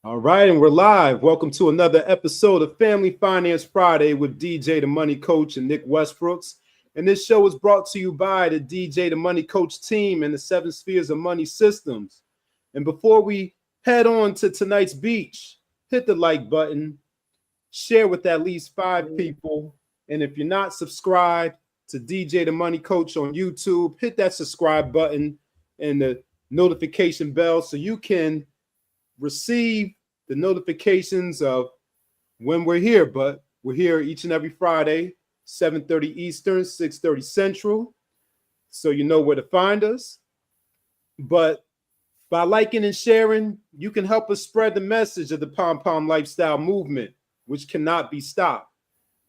All right, and we're live. Welcome to another episode of Family Finance Friday with DJ the Money Coach and Nick Westbrooks. And this show is brought to you by the DJ the Money Coach team and the Seven Spheres of Money Systems. And before we head on to tonight's beach, hit the like button, share with at least 5 people. And if you're not subscribed to DJ the Money Coach on YouTube, hit that subscribe button and the notification bell so you can receive the notifications of when we're here. But we're here each and every Friday, 7:30 Eastern, 6:30 Central. So you know where to find us. But by liking and sharing, you can help us spread the message of the Pom Pom Lifestyle movement, which cannot be stopped.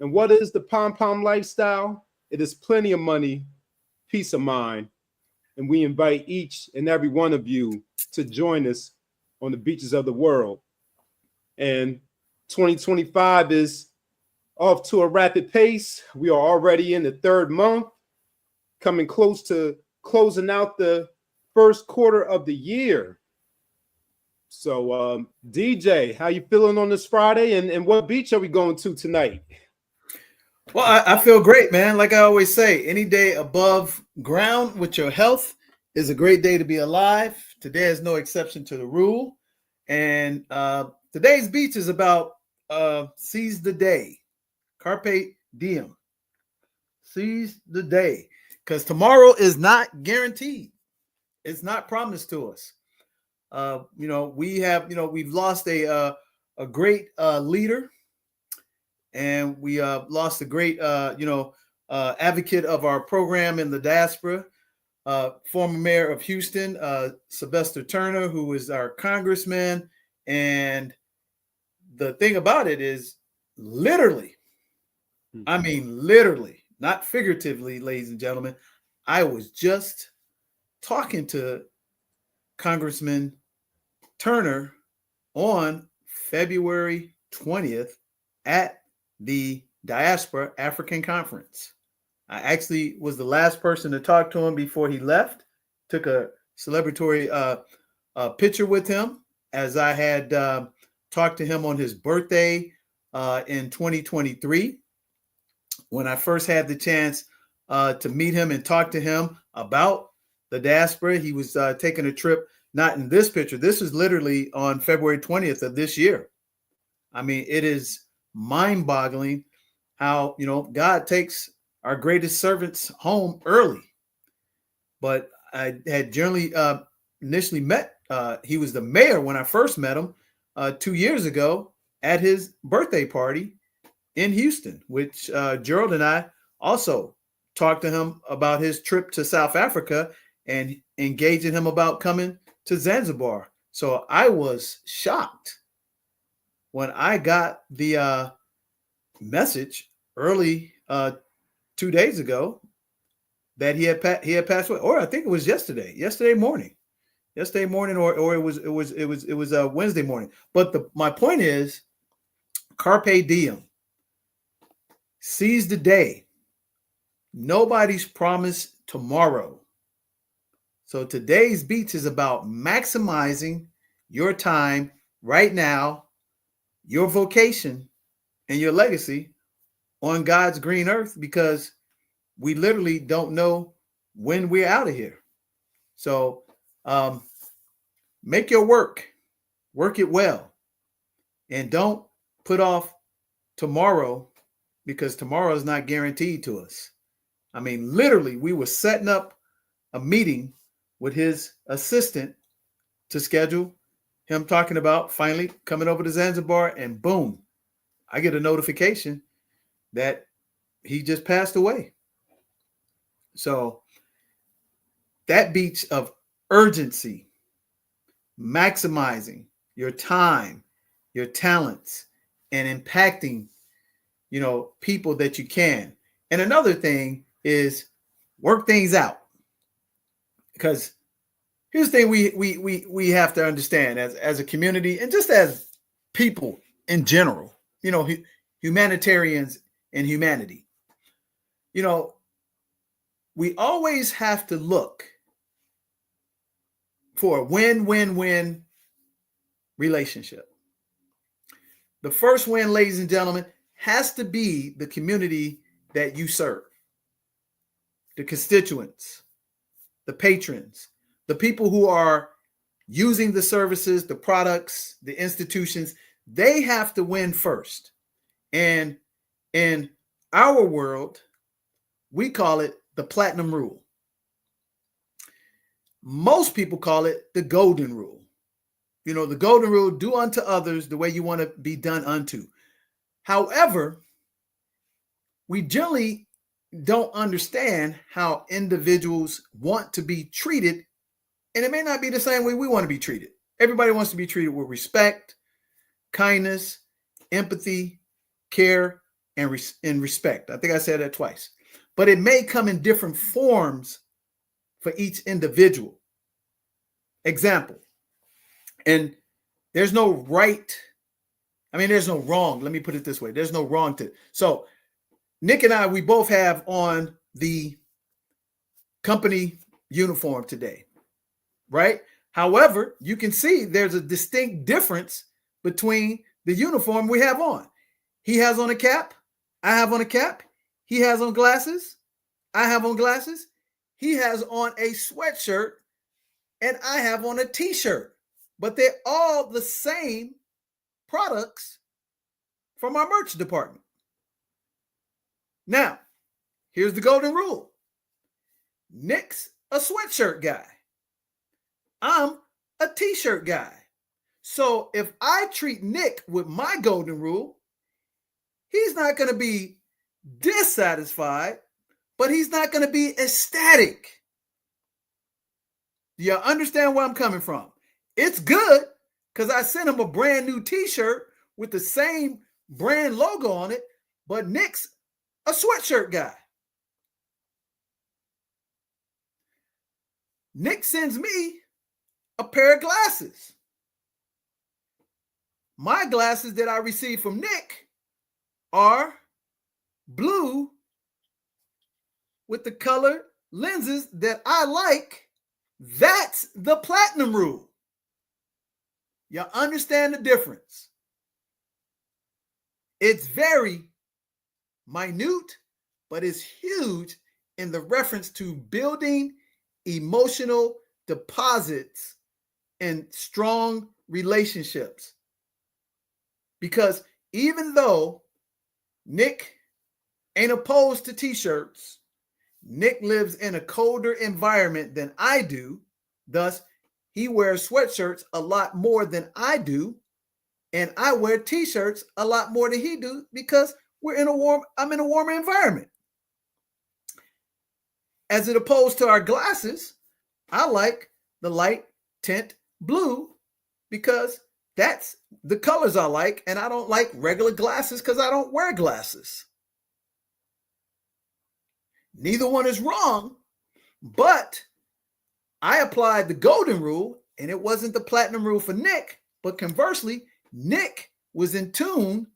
And what is the Pom Pom Lifestyle? It is plenty of money, peace of mind. And we invite each and every one of you to join us on the beaches of the world. And 2025 is off to a rapid pace. We are already in the third month, coming close to closing out the first quarter of the year. So, DJ, how you feeling on this Friday? And what beach are we going to tonight? Well, I feel great, man. Like I always say, any day above ground with your health is a great day to be alive. Today is no exception to the rule. And today's beach is about seize the day. Carpe Diem. Seize the day. Because tomorrow is not guaranteed. It's not promised to us. We've lost a great leader. And we lost a great, advocate of our program in the diaspora, former mayor of Houston, Sylvester Turner, who was our congressman. And the thing about it is literally, not figuratively, ladies and gentlemen, I was just talking to Congressman Turner on February 20th at the Diaspora African Conference. I actually was the last person to talk to him before he left. Took a celebratory picture with him as I had talked to him on his birthday in 2023. When I first had the chance to meet him and talk to him about the diaspora, he was taking a trip, not in this picture. This is literally on February 20th of this year. I mean, it is mind-boggling how, God takes our greatest servants home early. But I had generally initially met, he was the mayor when I first met him 2 years ago at his birthday party in Houston, which Gerald and I also talked to him about his trip to South Africa and engaging him about coming to Zanzibar. So I was shocked when I got the message early 2 days ago that he had passed away, or I think it was yesterday morning, or it was Wednesday morning. But my point is, Carpe Diem, seize the day. Nobody's promised tomorrow. So today's beach is about maximizing your time right now, your vocation, and your legacy on God's green earth, because we literally don't know when we're out of here. So make your work it well, and don't put off tomorrow, because tomorrow is not guaranteed to us. I mean, literally, we were setting up a meeting with his assistant to schedule him talking about finally coming over to Zanzibar, and boom, I get a notification that he just passed away. So that beach of urgency, maximizing your time, your talents, and impacting, people that you can. And another thing is work things out. Because here's the thing we have to understand as a community, and just as people in general, humanitarians and humanity. We always have to look for a win-win-win relationship. The first win, ladies and gentlemen, has to be the community that you serve, the constituents, the patrons, the people who are using the services, the products, the institutions. They have to win first. And in our world, we call it the platinum rule. Most people call it the golden rule. You know, the golden rule, do unto others the way you want to be done unto. However, we generally don't understand how individuals want to be treated, and it may not be the same way we want to be treated. Everybody wants to be treated with respect, kindness, empathy, care, and respect. I think I said that twice. But it may come in different forms for each individual. Example, and there's no right, there's no wrong. Let me put it this way. There's no wrong to it. So Nick and I, we both have on the company uniform today, right? However, you can see there's a distinct difference between the uniform we have on. He has on a cap. I have on a cap. He has on glasses. I have on glasses. He has on a sweatshirt and I have on a t-shirt, but they're all the same products from our merch department. Now, here's the golden rule. Nick's a sweatshirt guy. I'm a t-shirt guy. So if I treat Nick with my golden rule, he's not going to be dissatisfied, but he's not going to be ecstatic. You understand where I'm coming from? It's good because I sent him a brand new t-shirt with the same brand logo on it, but Nick's a sweatshirt guy. Nick sends me a pair of glasses. My glasses that I received from Nick are blue with the color lenses that I like. That's the platinum rule. You understand the difference? It's very minute, but it's huge in the reference to building emotional deposits and strong relationships. Because even though Nick ain't opposed to t-shirts, Nick lives in a colder environment than I do. Thus, he wears sweatshirts a lot more than I do. And I wear t-shirts a lot more than he do because I'm in a warmer environment. As it opposed to our glasses, I like the light tint blue because that's the colors I like, and I don't like regular glasses because I don't wear glasses. Neither one is wrong, but I applied the golden rule, and it wasn't the platinum rule for Nick, but conversely, Nick was in tune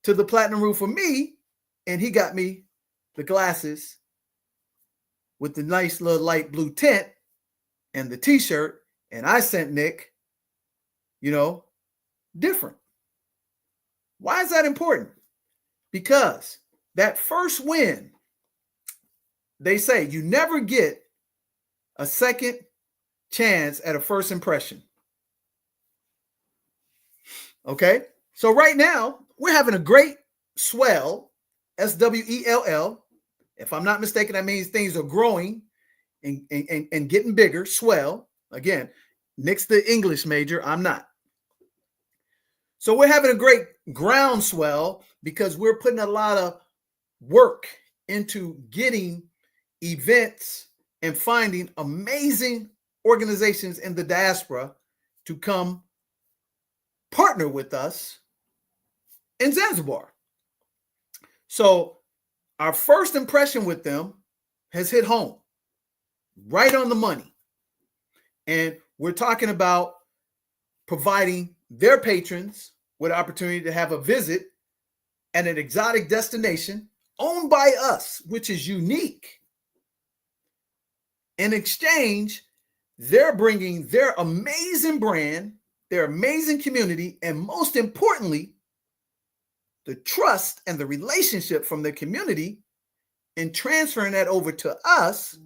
to the platinum rule for me, and he got me the glasses with the nice little light blue tint and the t-shirt, and I sent Nick, different. Why is that important? Because that first win, they say you never get a second chance at a first impression. Okay? So right now, we're having a great swell, S-W-E-L-L. If I'm not mistaken, that means things are growing and getting bigger, swell. Again, Nick's the English major, I'm not. So we're having a great groundswell because we're putting a lot of work into getting events and finding amazing organizations in the diaspora to come partner with us in Zanzibar. So our first impression with them has hit home, right on the money. And we're talking about providing their patrons with an opportunity to have a visit at an exotic destination owned by us, which is unique. In exchange, they're bringing their amazing brand, their amazing community, and most importantly, the trust and the relationship from their community and transferring that over to us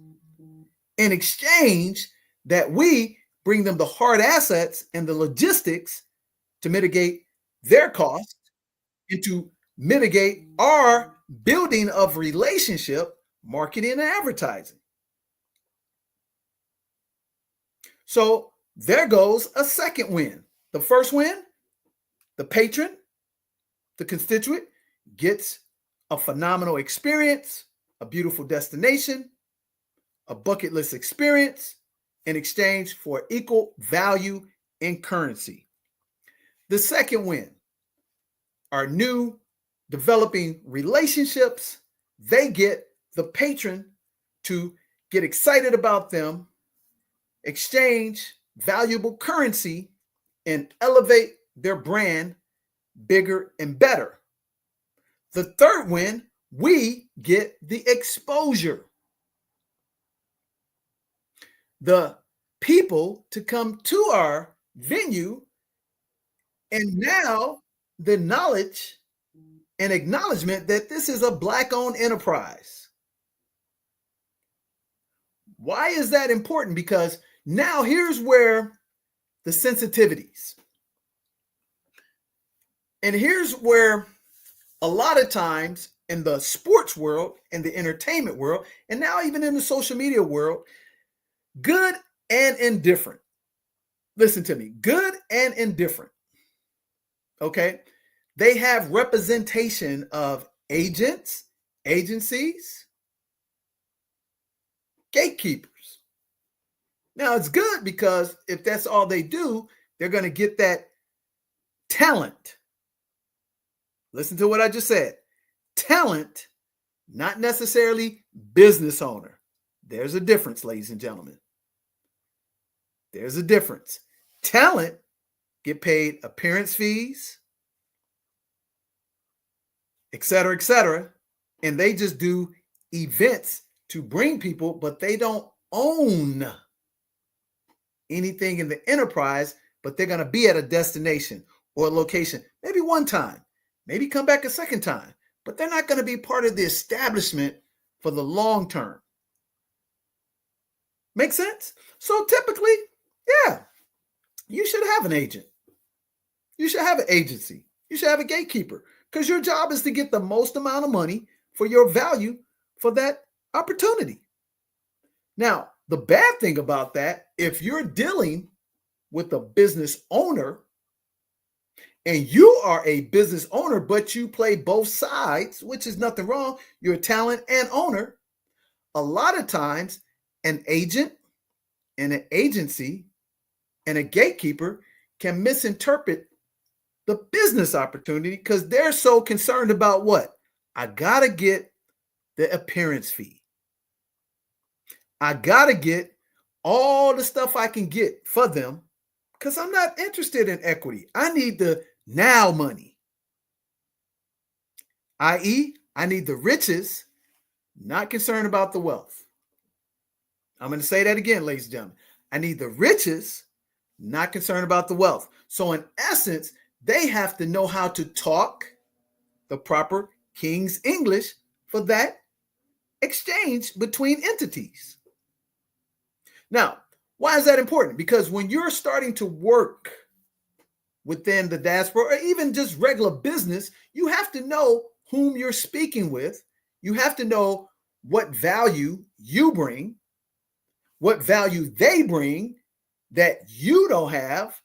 in exchange that we bring them the hard assets and the logistics to mitigate their costs and to mitigate our building of relationship, marketing, and advertising. So there goes a second win. The first win, the patron, the constituent, gets a phenomenal experience, a beautiful destination, a bucket list experience in exchange for equal value in currency. The second win, our new developing relationships, they get the patron to get excited about them, exchange valuable currency, and elevate their brand bigger and better. The third win, we get the exposure. The people to come to our venue, and now the knowledge and acknowledgement that this is a Black-owned enterprise. Why is that important? Because now here's where the sensitivities, and here's where a lot of times in the sports world, in the entertainment world, and now even in the social media world, good and indifferent. Listen to me, good and indifferent. Okay. They have representation of agents, agencies, gatekeepers. Now it's good because if that's all they do, they're going to get that talent. Listen to what I just said. Talent, not necessarily business owner. There's a difference, ladies and gentlemen. There's a difference. Talent get paid appearance fees, et cetera, and they just do events to bring people, but they don't own anything in the enterprise, but they're going to be at a destination or a location, maybe one time, maybe come back a second time, but they're not going to be part of the establishment for the long term. Make sense? So typically, yeah, you should have an agent. You should have an agency. You should have a gatekeeper, because your job is to get the most amount of money for your value for that opportunity. Now, the bad thing about that, if you're dealing with a business owner and you are a business owner, but you play both sides, which is nothing wrong, you're a talent and owner, a lot of times an agent and an agency and a gatekeeper can misinterpret the business opportunity because they're so concerned about what? I got to get the appearance fee. I got to get all the stuff I can get for them because I'm not interested in equity. I need the now money, i.e., I need the riches, not concerned about the wealth. I'm going to say that again, ladies and gentlemen. I need the riches, not concerned about the wealth. So in essence, they have to know how to talk the proper King's English for that exchange between entities. Now, why is that important? Because when you're starting to work within the diaspora or even just regular business, you have to know whom you're speaking with. You have to know what value you bring, what value they bring that you don't have,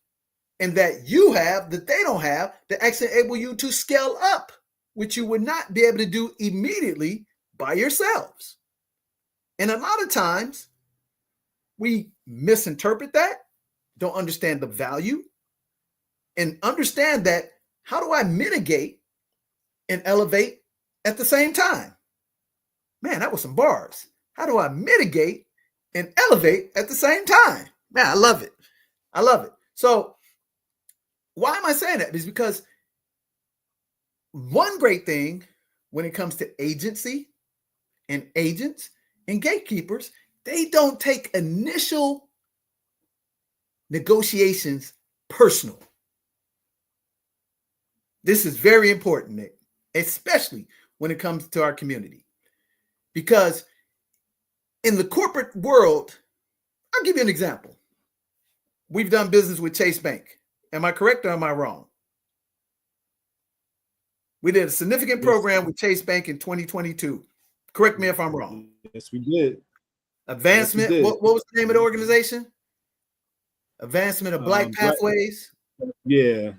and that you have that they don't have, that actually enable you to scale up, which you would not be able to do immediately by yourselves. And a lot of times we misinterpret that, don't understand the value, and understand that how do I mitigate and elevate at the same time? Man, that was some bars. How do I mitigate and elevate at the same time? Man, I love it. I love it. So why am I saying that? Is because one great thing when it comes to agency and agents and gatekeepers, they don't take initial negotiations personal. This is very important, Nick. especially when it comes to our community. Because in the corporate world, I'll give you an example. We've done business with Chase Bank. Am I correct or am I wrong? We did a significant program with Chase Bank in 2022. Correct me if I'm wrong. Yes, we did. Advancement. Yes, we did. What was the name of the organization? Advancement of Black Pathways. Yeah.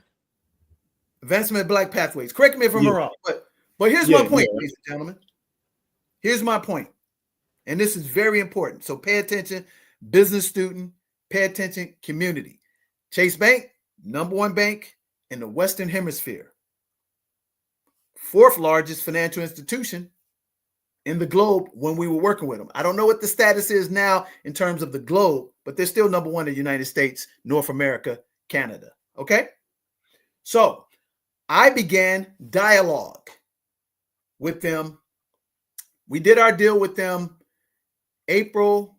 Advancement of Black Pathways. Correct me if I'm wrong. But here's my point, ladies and gentlemen. Here's my point. And this is very important. So pay attention, business student, pay attention, community. Chase Bank, #1 bank in the Western Hemisphere. 4th largest financial institution in the globe when we were working with them. I don't know what the status is now in terms of the globe, but they're still #1 in the United States, North America, Canada. Okay? So I began dialogue with them. We did our deal with them April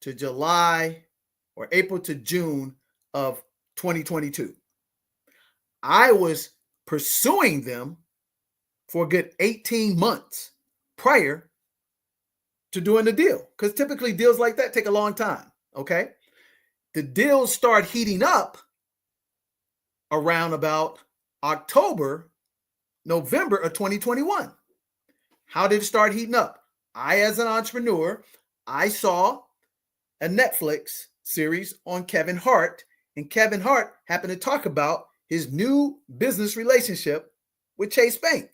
to July or April to June of 2022. I was pursuing them for a good 18 months prior to doing the deal, because typically deals like that take a long time, okay? The deals start heating up around about October, November of 2021. How did it start heating up? I, as an entrepreneur, I saw a Netflix series on Kevin Hart, and Kevin Hart happened to talk about his new business relationship with Chase Bank.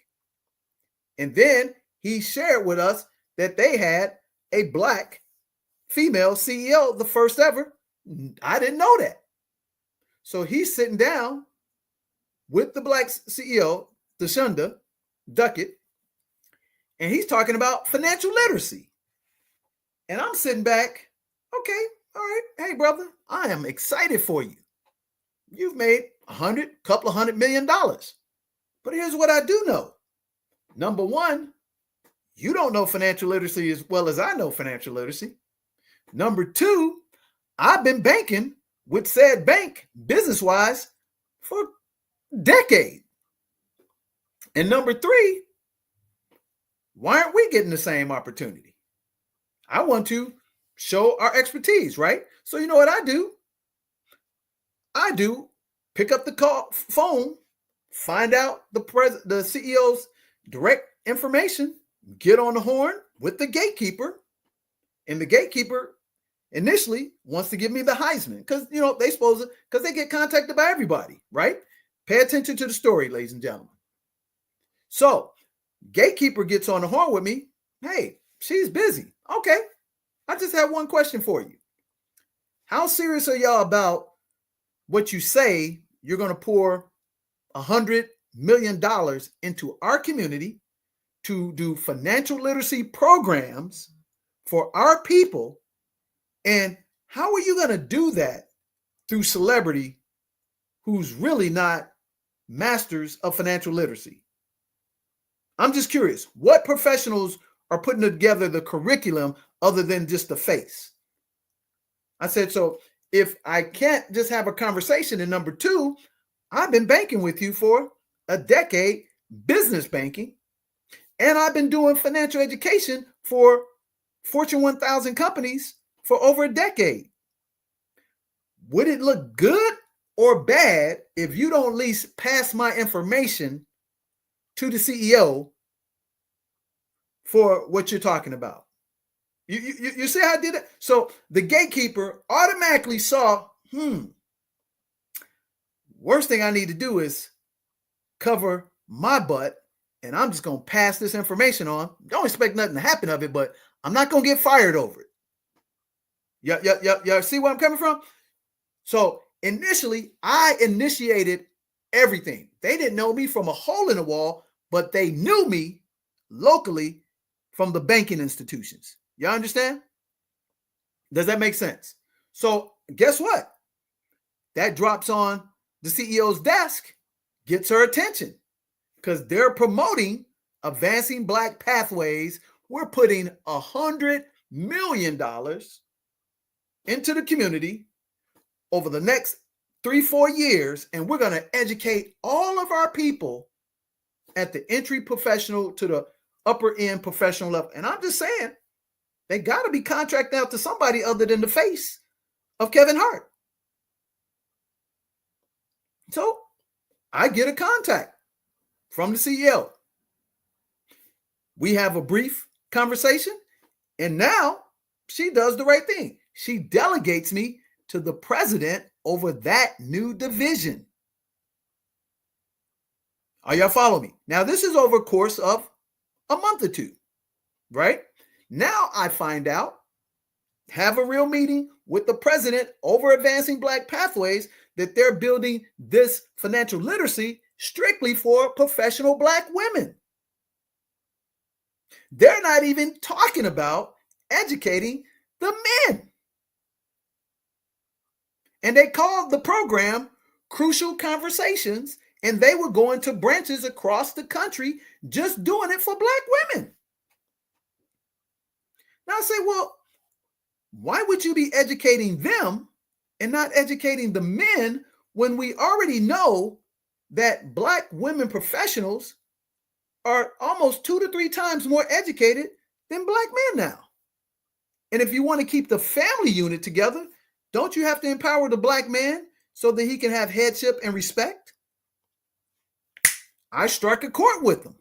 And then he shared with us that they had a Black female CEO, the first ever. I didn't know that. So he's sitting down with the Black CEO, Deshunda Duckett, and he's talking about financial literacy. And I'm sitting back, okay, all right, hey, brother, I am excited for you. You've made couple of $100 million. But here's what I do know. #1, you don't know financial literacy as well as I know financial literacy. #2, I've been banking with said bank business-wise for a decade. And #3, why aren't we getting the same opportunity? I want to show our expertise, right? So you know what I do? I do pick up the phone, find out the CEO's direct information, get on the horn with the gatekeeper, and the gatekeeper initially wants to give me the Heisman because because they get contacted by everybody, right? Pay attention to the story, ladies and gentlemen. So gatekeeper gets on the horn with me. Hey, she's busy. Okay, I just have one question for you. How serious are y'all about what you say you're going to pour $100 million into our community to do financial literacy programs for our people? And how are you going to do that through celebrity who's really not masters of financial literacy? I'm just curious, what professionals are putting together the curriculum other than just the face? I said, so if I can't just have a conversation, and #2, I've been banking with you for a decade, business banking, and I've been doing financial education for Fortune 1000 companies for over a decade. Would it look good or bad if you don't at least pass my information to the CEO for what you're talking about? You see how I did it? So the gatekeeper automatically saw, worst thing I need to do is cover my butt, and I'm just going to pass this information on. Don't expect nothing to happen of it, but I'm not going to get fired over it. Yeah. See where I'm coming from? So initially, I initiated everything. They didn't know me from a hole in the wall, but they knew me locally from the banking institutions. Y'all understand? Does that make sense? So guess what? That drops on the CEO's desk, gets her attention because they're promoting Advancing Black Pathways. We're putting $100 million into the community over the next 3-4 years, and we're going to educate all of our people at the entry professional to the upper end professional level. And I'm just saying, they got to be contracted out to somebody other than the face of Kevin Hart. So I get a contact from the CEO. We have a brief conversation, and now she does the right thing. She delegates me to the president over that new division. Are y'all following me? Now, this is over a course of a month or two, right? Now I find out, have a real meeting with the president over Advancing Black Pathways, that they're building this financial literacy strictly for professional Black women. They're not even talking about educating the men. And they called the program Crucial Conversations, and they were going to branches across the country just doing it for Black women. Now I say, well, why would you be educating them and not educating the men when we already know that Black women professionals are almost 2 to 3 times more educated than Black men now? And if you want to keep the family unit together, don't you have to empower the Black man so that he can have headship and respect? I struck a chord with him.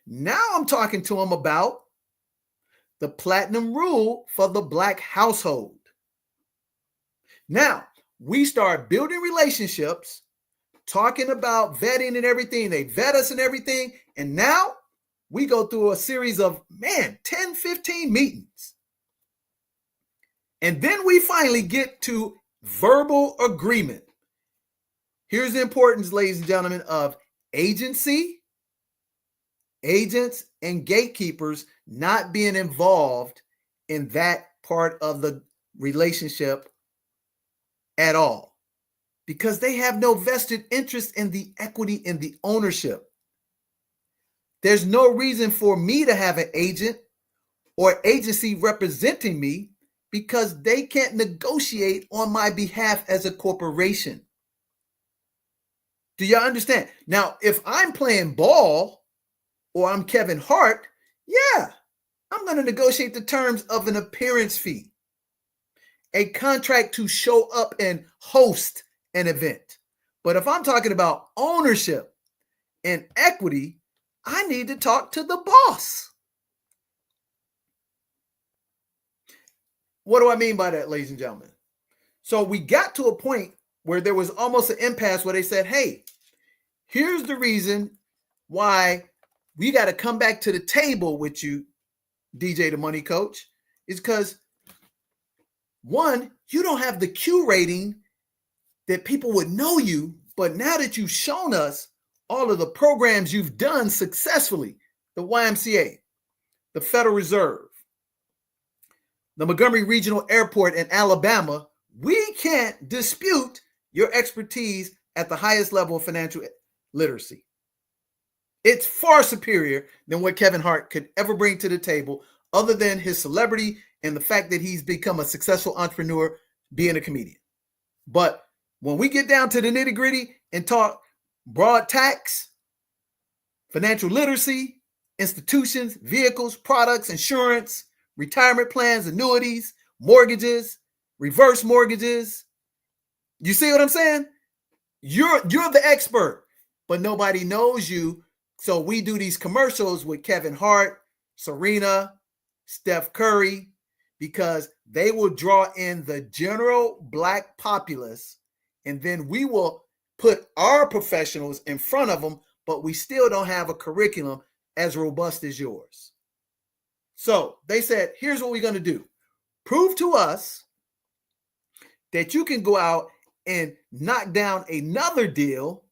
Now I'm talking to him about the platinum rule for the Black household. Now, we start building relationships, talking about vetting and everything. They vet us and everything. And now we go through a series of, 10, 15 meetings. And then we finally get to verbal agreement. Here's the importance, ladies and gentlemen, of agency, agents, and gatekeepers not being involved in that part of the relationship at all, because they have no vested interest in the equity and the ownership. There's no reason for me to have an agent or agency representing me, because they can't negotiate on my behalf as a corporation. Do y'all understand? Now, if I'm playing ball or I'm Kevin Hart, yeah, I'm going to negotiate the terms of an appearance fee, a contract to show up and host an event. But if I'm talking about ownership and equity, I need to talk to the boss. What do I mean by that, ladies and gentlemen? So we got to a point where there was almost an impasse where they said, hey, here's the reason why we got to come back to the table with you, DJ the Money Coach, is because, one, you don't have the Q rating that people would know you, but now that you've shown us all of the programs you've done successfully, the YMCA, the Federal Reserve, the Montgomery Regional Airport in Alabama, we can't dispute your expertise at the highest level of financial literacy. It's far superior than what Kevin Hart could ever bring to the table, other than his celebrity and the fact that he's become a successful entrepreneur being a comedian. But when we get down to the nitty-gritty and talk broad tax, financial literacy, institutions, vehicles, products, insurance, retirement plans, annuities, mortgages, reverse mortgages. You see what I'm saying? You're the expert, but nobody knows you. So we do these commercials with Kevin Hart, Serena, Steph Curry, because they will draw in the general Black populace, and then we will put our professionals in front of them, but we still don't have a curriculum as robust as yours. So they said, here's what we're going to do. Prove to us that you can go out and knock down another deal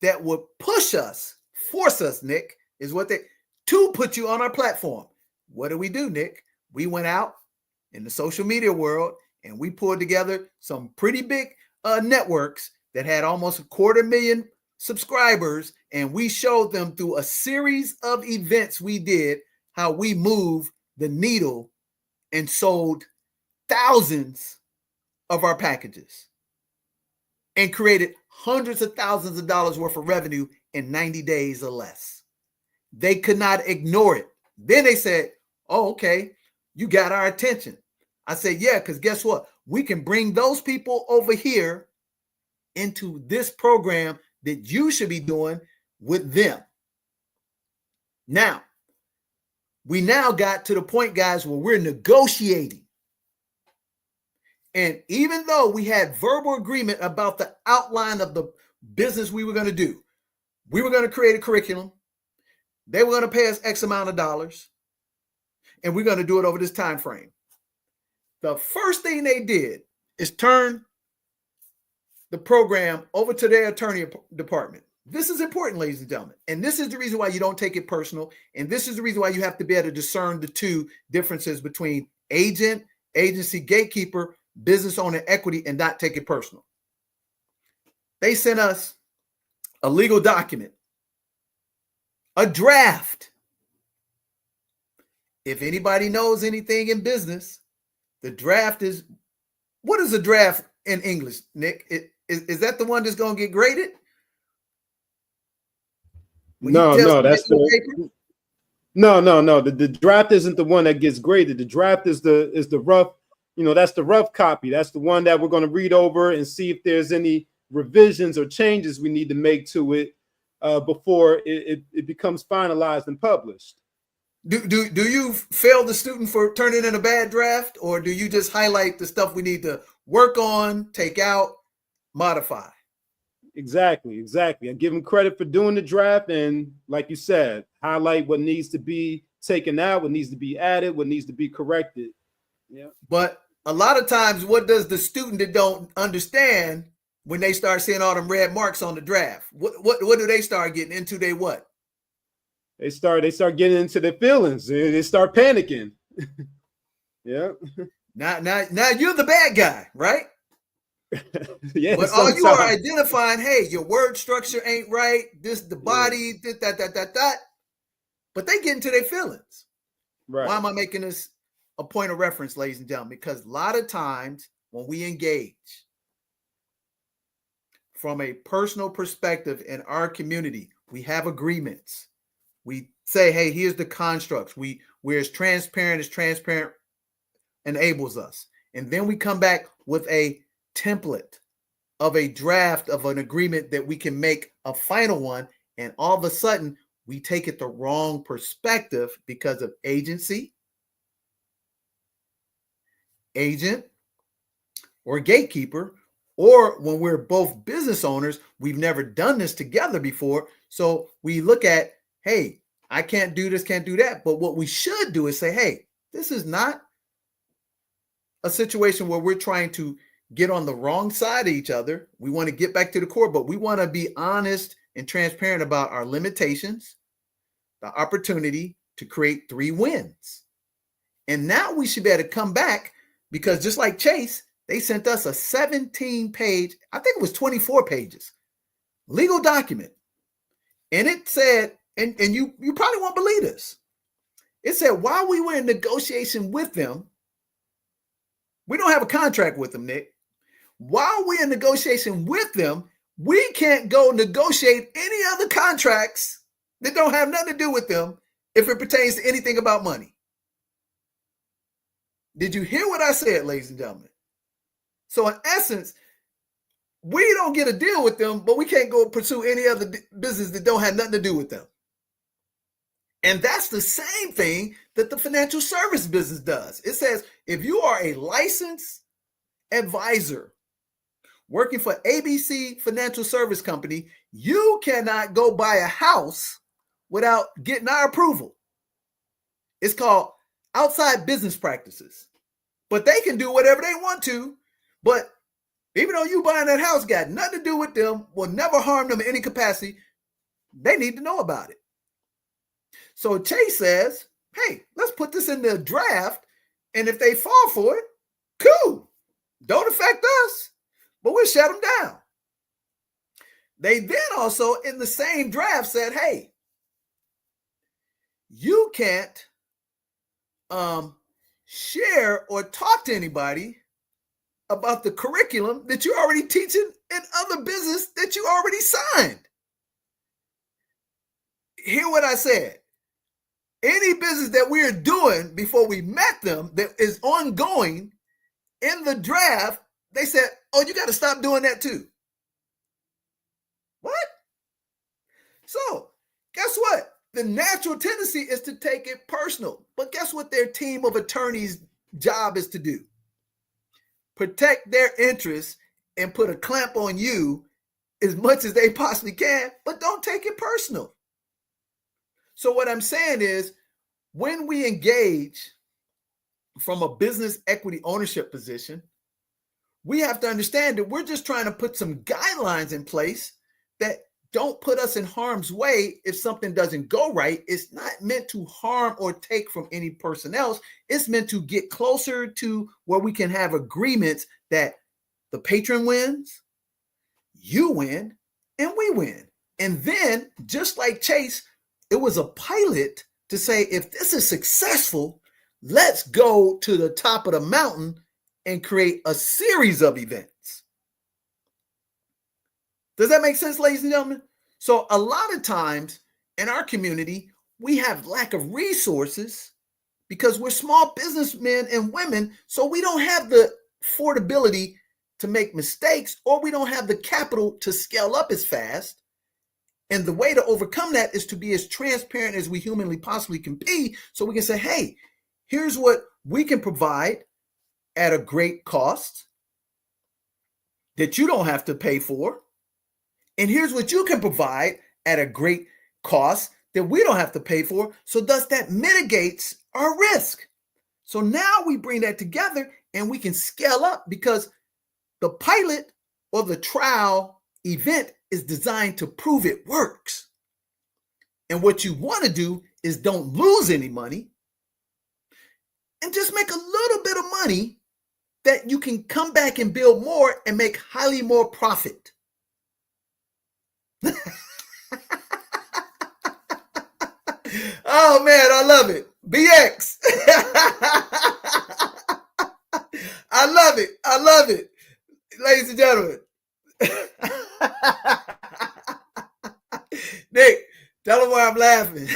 that would push us, force us, Nick, is what to put you on our platform. What do we do, Nick? We went out in the social media world and we pulled together some pretty big networks that had almost 250,000 subscribers. And we showed them through a series of events we did how we moved the needle and sold thousands of our packages and created hundreds of thousands of dollars worth of revenue in 90 days or less. They could not ignore it. Then they said, oh, okay, you got our attention. I said, yeah, because guess what? We can bring those people over here into this program that you should be doing with them. Now, we now got to the point, guys, where we're negotiating. And even though we had verbal agreement about the outline of the business we were going to do, we were going to create a curriculum. They were going to pay us X amount of dollars, and we're going to do it over this time frame. The first thing they did is turn the program over to their attorney department. This is important, ladies and gentlemen. And this is the reason why you don't take it personal. And this is the reason why you have to be able to discern the two differences between agent, agency, gatekeeper, business owner, equity, and not take it personal. They sent us a legal document, a draft. If anybody knows anything in business, the draft is, what is a draft in English, Nick? Is that the one that's going to get graded? No, that's the no. The draft isn't the one that gets graded. The draft is the rough, that's the rough copy. That's the one that we're going to read over and see if there's any revisions or changes we need to make to it before it becomes finalized and published. Do you fail the student for turning in a bad draft, or do you just highlight the stuff we need to work on, take out, modify? Exactly. I give them credit for doing the draft, and like you said, highlight what needs to be taken out, what needs to be added, what needs to be corrected. Yeah. But a lot of times, what does the student that don't understand when they start seeing all them red marks on the draft? What do they start getting into? They what? They start getting into their feelings. They start panicking. Yeah. Now you're the bad guy, right? Yeah. But all you are identifying, hey, your word structure ain't right. This the body, that. But they get into their feelings. Right. Why am I making this a point of reference, ladies and gentlemen? Because a lot of times when we engage from a personal perspective in our community, we have agreements. We say, hey, here's the constructs. We're as transparent enables us. And then we come back with a template of a draft of an agreement that we can make a final one. And all of a sudden, we take it the wrong perspective because of agency, agent, or gatekeeper, or when we're both business owners, we've never done this together before. So we look at, hey, I can't do this, can't do that. But what we should do is say, hey, this is not a situation where we're trying to get on the wrong side of each other. We want to get back to the core, but we want to be honest and transparent about our limitations, the opportunity to create 3 wins. And now we should be able to come back, because just like Chase, they sent us a 17-page, I think it was 24 pages, legal document. And it said, and you probably won't believe this, it said while we were in negotiation with them, we don't have a contract with them, Nick. While we're in negotiation with them, we can't go negotiate any other contracts that don't have nothing to do with them if it pertains to anything about money. Did you hear what I said, ladies and gentlemen? So in essence, we don't get a deal with them, but we can't go pursue any other business that don't have nothing to do with them. And that's the same thing that the financial service business does. It says, if you are a licensed advisor working for ABC Financial Service Company, you cannot go buy a house without getting our approval. It's called outside business practices. But they can do whatever they want to. But even though you buying that house got nothing to do with them, will never harm them in any capacity, they need to know about it. So Chase says, hey, let's put this in the draft. And if they fall for it, cool. Don't affect us, but we'll shut them down. They then also in the same draft said, hey, you can't share or talk to anybody about the curriculum that you're already teaching in other business that you already signed. hear what I said. Any business that we're doing before we met them that is ongoing in the draft, they said, oh, you got to stop doing that too. What? So guess what? The natural tendency is to take it personal. But guess what their team of attorneys' job is to do? Protect their interests and put a clamp on you as much as they possibly can, but don't take it personal. So what I'm saying is, when we engage from a business equity ownership position, we have to understand that we're just trying to put some guidelines in place that don't put us in harm's way if something doesn't go right. It's not meant to harm or take from any person else. It's meant to get closer to where we can have agreements that the patron wins, you win, and we win. And then, just like Chase, it was a pilot to say, if this is successful, let's go to the top of the mountain and create a series of events. Does that make sense, ladies and gentlemen? So a lot of times in our community, we have lack of resources because we're small businessmen and women. So we don't have the affordability to make mistakes, or we don't have the capital to scale up as fast. And the way to overcome that is to be as transparent as we humanly possibly can be, so we can say, hey, here's what we can provide at a great cost that you don't have to pay for. And here's what you can provide at a great cost that we don't have to pay for. So thus that mitigates our risk. So now we bring that together and we can scale up, because the pilot or the trial event is designed to prove it works. And what you want to do is don't lose any money and just make a little bit of money that you can come back and build more and make highly more profit. Oh man, I love it. BX. I love it. I love it. Ladies and gentlemen. Nick, tell them why I'm laughing.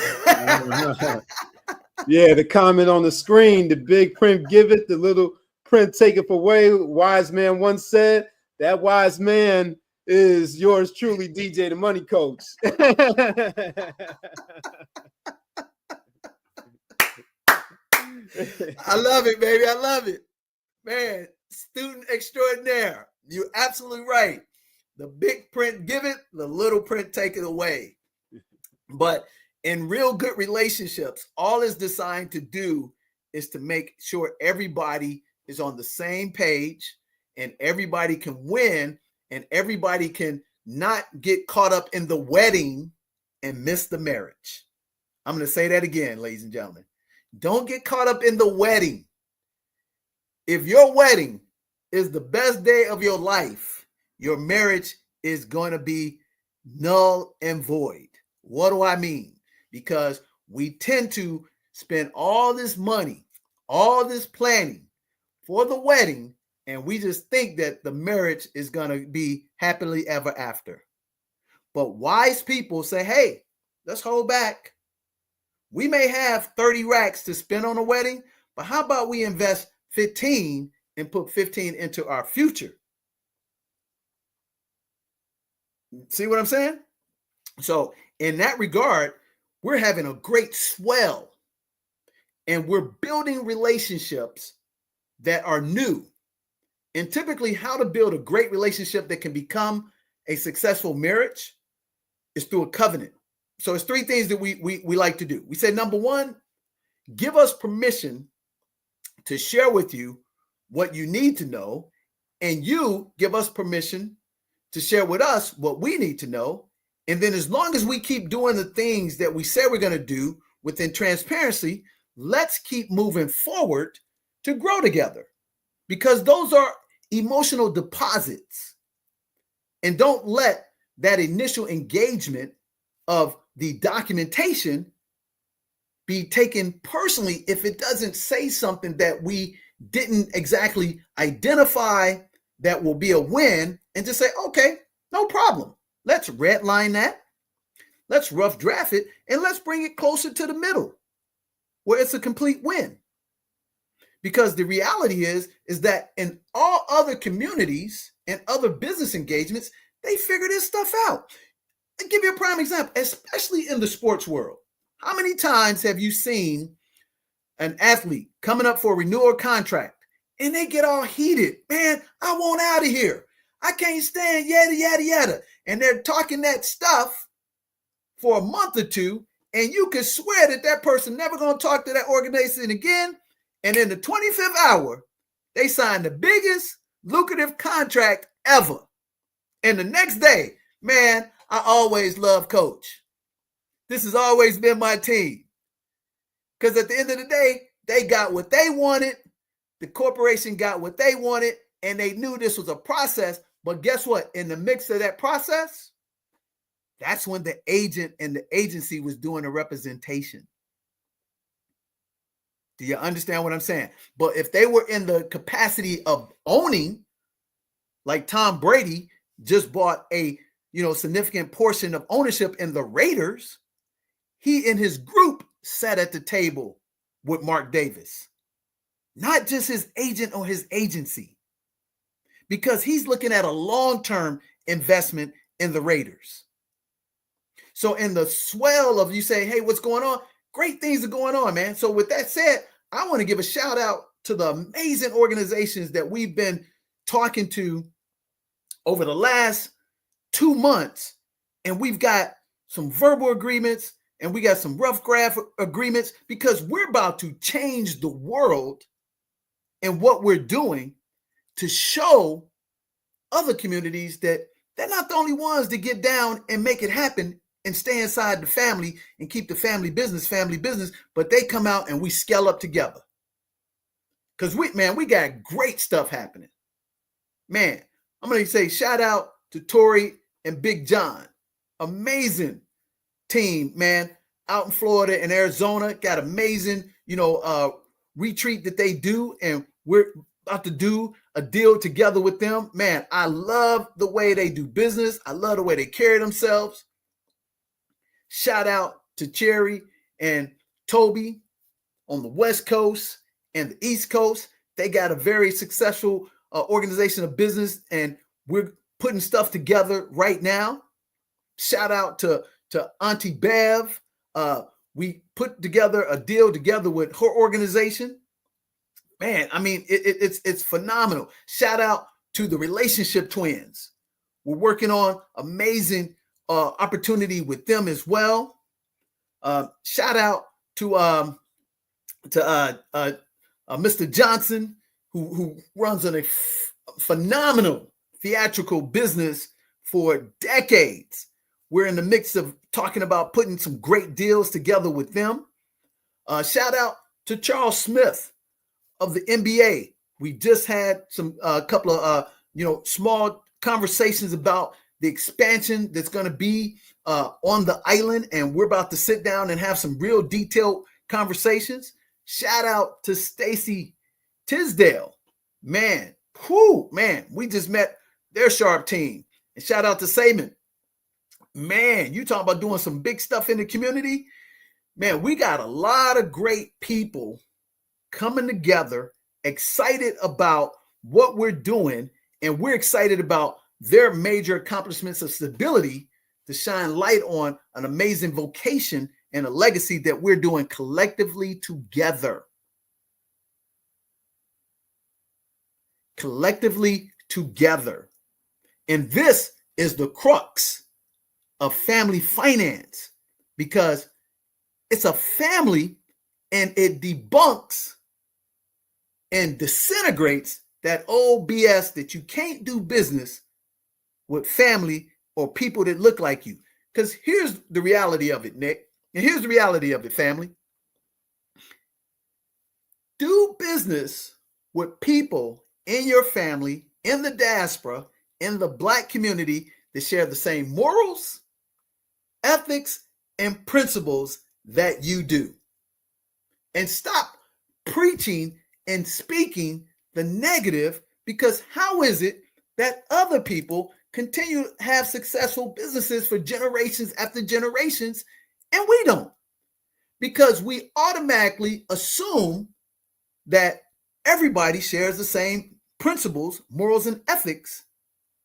Yeah, the comment on the screen, the big print give it, the little print take it away. Wise man once said, that wise man is yours truly, DJ the Money Coach. I love it, baby. I love it. Man, student extraordinaire. You're absolutely right. The big print give it, the little print take it away. But in real good relationships, all it's designed to do is to make sure everybody is on the same page and everybody can win and everybody can not get caught up in the wedding and miss the marriage. I'm going to say that again, ladies and gentlemen. Don't get caught up in the wedding. If your wedding is the best day of your life, your marriage is going to be null and void. What do I mean? Because we tend to spend all this money, all this planning for the wedding, and we just think that the marriage is going to be happily ever after. But wise people say, hey, let's hold back. We may have 30 racks to spend on a wedding, but how about we invest 15 and put 15 into our future? See what I'm saying? So in that regard, we're having a great swell and we're building relationships that are new. And typically how to build a great relationship that can become a successful marriage is through a covenant. So it's three things that we like to do. We said, number one, give us permission to share with you what you need to know, and you give us permission to share with us what we need to know. And then as long as we keep doing the things that we say we're going to do within transparency, let's keep moving forward to grow together, because those are emotional deposits. And don't let that initial engagement of the documentation be taken personally if it doesn't say something that we didn't exactly identify that will be a win, and just say, okay, no problem. Let's redline that. Let's rough draft it and let's bring it closer to the middle where it's a complete win. Because the reality is that in all other communities and other business engagements, they figure this stuff out. I'll give you a prime example, especially in the sports world. How many times have you seen an athlete coming up for a renewal contract and they get all heated? Man, I want out of here. I can't stand yada, yada, yada. And they're talking that stuff for a month or two, and you can swear that that person never going to talk to that organization again. And in the 25th hour, they signed the biggest lucrative contract ever. And the next day, man, I always love Coach. This has always been my team. Because at the end of the day, they got what they wanted. The corporation got what they wanted, and they knew this was a process. But guess what? In the mix of that process, that's when the agent and the agency was doing a representation. Do you understand what I'm saying? But if they were in the capacity of owning, like Tom Brady just bought a significant portion of ownership in the Raiders, he and his group sat at the table with Mark Davis, not just his agent or his agency, because he's looking at a long-term investment in the Raiders. So in the swell of you say, hey, what's going on? Great things are going on, man. So with that said, I want to give a shout out to the amazing organizations that we've been talking to over the last 2 months. And we've got some verbal agreements and we got some rough draft agreements, because we're about to change the world in what we're doing to show other communities that they're not the only ones to get down and make it happen and stay inside the family and keep the family business, but they come out and we scale up together. Because we got great stuff happening. Man, I'm going to say shout out to Tori and Big John. Amazing team, man, out in Florida and Arizona. Got amazing, retreat that they do, and we're about to do a deal together with them. Man, I love the way they do business. I love the way they carry themselves. Shout out to Cherry and Toby on the West Coast and the East Coast. They got a very successful organization of business, and we're putting stuff together right now. Shout out to Auntie Bev. We put together a deal together with her organization. Man, I mean, it's phenomenal. Shout out to the Relationship Twins. We're working on amazing opportunity with them as well. Shout out to Mr. Johnson, who runs a phenomenal theatrical business for decades. We're in the mix of talking about putting some great deals together with them. Shout out to Charles Smith of the NBA. We just had some couple of small conversations about the expansion that's going to be on the island, and we're about to sit down and have some real detailed conversations. Shout out to Stacy Tisdale. Man, we just met their sharp team. And shout out to Saman. Man, you talking about doing some big stuff in the community. Man, we got a lot of great people coming together, excited about what we're doing, and we're excited about their major accomplishments of stability to shine light on an amazing vocation and a legacy that we're doing collectively together. Collectively together. And this is the crux of family finance, because it's a family and it debunks and disintegrates that old BS that you can't do business with family or people that look like you. Because here's the reality of it, Nick. And here's the reality of it, family. Do business with people in your family, in the diaspora, in the Black community that share the same morals, ethics, and principles that you do. And stop preaching and speaking the negative, because how is it that other people continue to have successful businesses for generations after generations, and we don't, because we automatically assume that everybody shares the same principles, morals, and ethics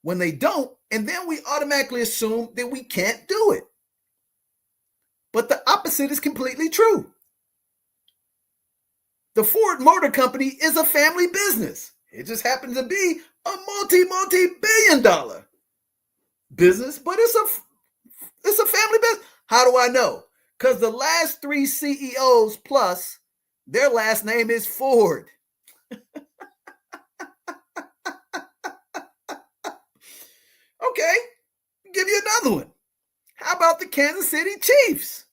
when they don't, and then we automatically assume that we can't do it. But the opposite is completely true. The Ford Motor Company is a family business. It just happens to be a multi-billion-dollar business, but it's a family business. How do I know? Because the last 3 CEOs plus, their last name is Ford. Okay, give you another one. How about the Kansas City Chiefs?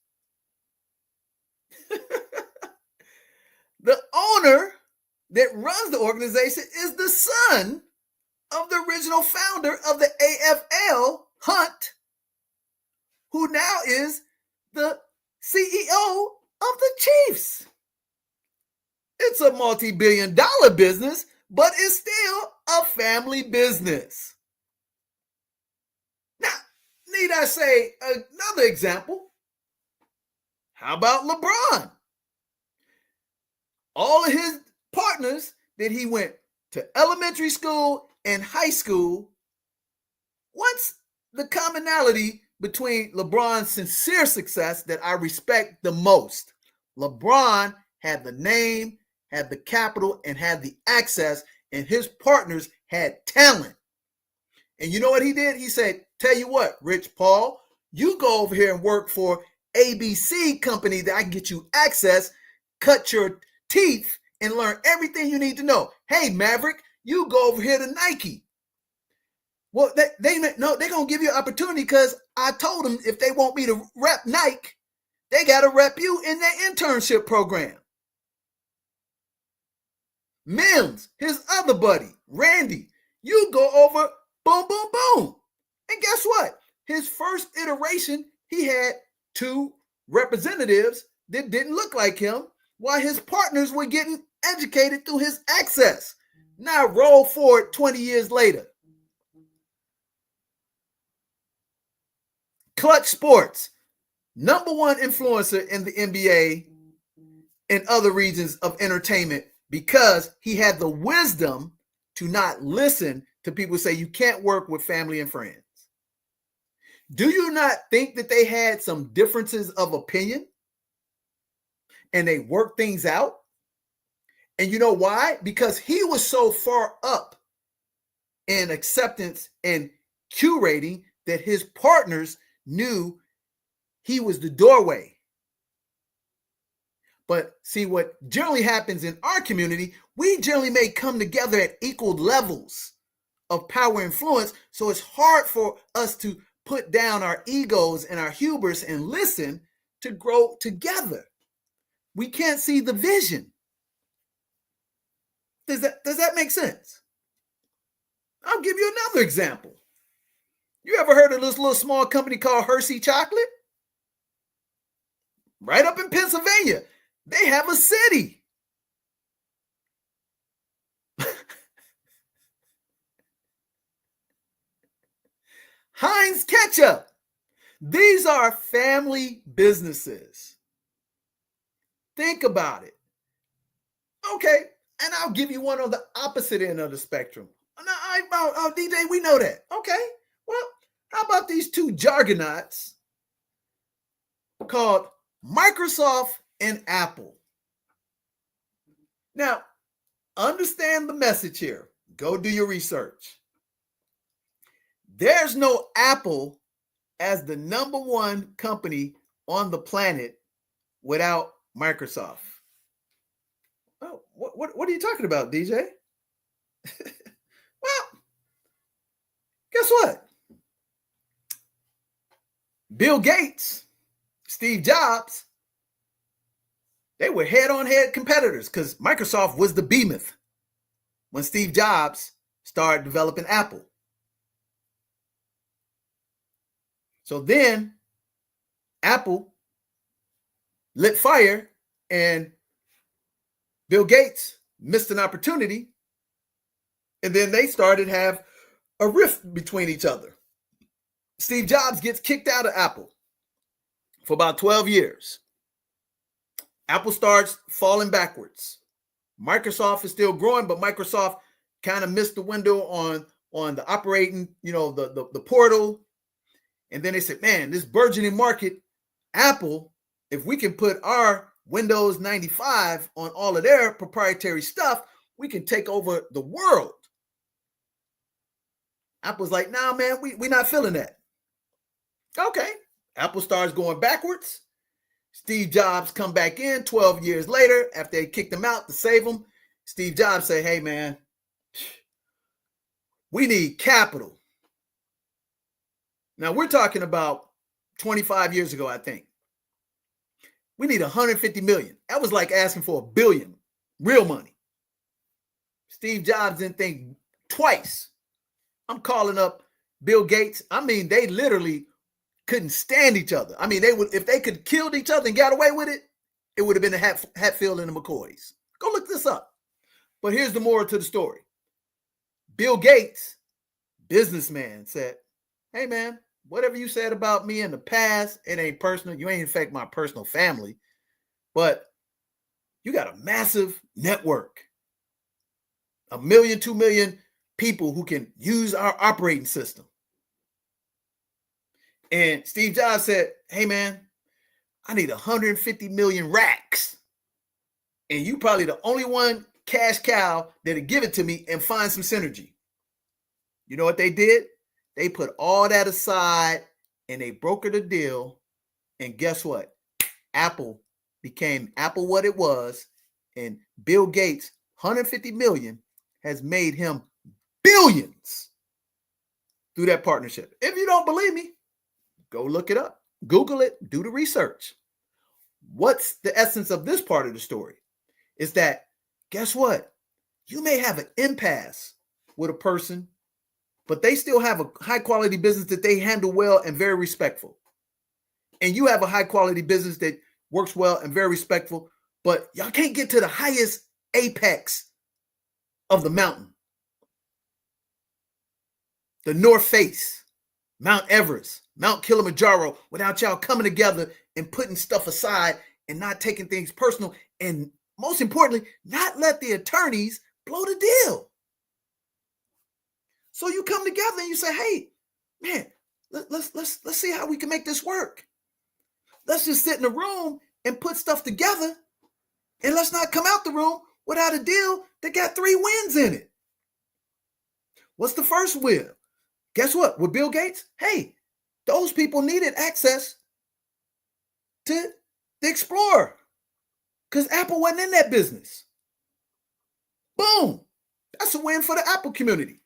The owner that runs the organization is the son of the original founder of the AFL, Hunt, who now is the CEO of the Chiefs. It's a multi-billion-dollar business, but it's still a family business. Now, need I say another example? How about LeBron? All of his partners that he went to elementary school and high school, what's the commonality between LeBron's sincere success that I respect the most? LeBron had the name, had the capital, and had the access, and his partners had talent. And you know what he did? He said, tell you what, Rich Paul, you go over here and work for ABC company that I can get you access, cut your teeth, and learn everything you need to know. Hey, Maverick, you go over here to Nike. Well, they're going to give you an opportunity because I told them if they want me to rep Nike, they got to rep you in their internship program. Mims, his other buddy, Randy, you go over, boom, boom, boom. And guess what? His first iteration, he had 2 representatives that didn't look like him, while his partners were getting educated through his access. Now roll forward 20 years later. Clutch Sports, #1 influencer in the NBA and other regions of entertainment, because he had the wisdom to not listen to people say you can't work with family and friends. Do you not think that they had some differences of opinion and they worked things out? And you know why? Because he was so far up in acceptance and curating that his partners knew he was the doorway. But see, what generally happens in our community, we generally may come together at equal levels of power and influence. So it's hard for us to put down our egos and our hubris and listen to grow together. We can't see the vision. Does that make sense? I'll give you another example. You ever heard of this little small company called Hershey Chocolate? Right up in Pennsylvania, they have a city. Heinz Ketchup. These are family businesses. Think about it. Okay, and I'll give you one on the opposite end of the spectrum. DJ, we know that. Okay, well, how about these 2 juggernauts called Microsoft and Apple? Now, understand the message here. Go do your research. There's no Apple as the #1 company on the planet without Microsoft. Oh, what are you talking about, DJ? Well, guess what? Bill Gates, Steve Jobs, they were head-on-head competitors because Microsoft was the behemoth when Steve Jobs started developing Apple. So then Apple lit fire and Bill Gates missed an opportunity. And then they started to have a rift between each other. Steve Jobs gets kicked out of Apple for about 12 years. Apple starts falling backwards. Microsoft is still growing, but Microsoft kind of missed the window on the operating, the portal. And then they said, man, this burgeoning market, Apple, if we can put our Windows 95 on all of their proprietary stuff, we can take over the world. Apple's like, nah, man, we're not feeling that. Okay. Apple starts going backwards. Steve Jobs come back in 12 years later after they kicked him out to save him. Steve Jobs say, hey, man, we need capital. Now, we're talking about 25 years ago, I think. We need 150 million. That was like asking for $1 billion, real money. Steve Jobs didn't think twice. I'm calling up Bill Gates. I mean, they literally couldn't stand each other. I mean, they would, if they could have killed each other and got away with it, it would have been the Hatfield and the McCoys. Go look this up. But here's the moral to the story. Bill Gates, businessman, said, hey, man, whatever you said about me in the past, it ain't personal. You ain't affect my personal family. But you got a massive network. 1 million, 2 million people who can use our operating system. And Steve Jobs said, hey, man, I need 150 million racks. And you probably the only one cash cow that'll give it to me and find some synergy. You know what they did? They put all that aside and they brokered a deal. And guess what? Apple became Apple what it was. And Bill Gates, 150 million, has made him billions through that partnership. If you don't believe me, go look it up. Google it. Do the research. What's the essence of this part of the story? Is that, guess what? You may have an impasse with a person, but they still have a high quality business that they handle well and very respectful. And you have a high quality business that works well and very respectful, but y'all can't get to the highest apex of the mountain. The North Face, Mount Everest, Mount Kilimanjaro, without y'all coming together and putting stuff aside and not taking things personal. And most importantly, not let the attorneys blow the deal. So you come together and you say, hey, man, let's see how we can make this work. Let's just sit in a room and put stuff together, and let's not come out the room without a deal that got 3 wins in it. What's the first win? Guess what? With Bill Gates, hey, those people needed access to the Explorer because Apple wasn't in that business. Boom. That's a win for the Apple community.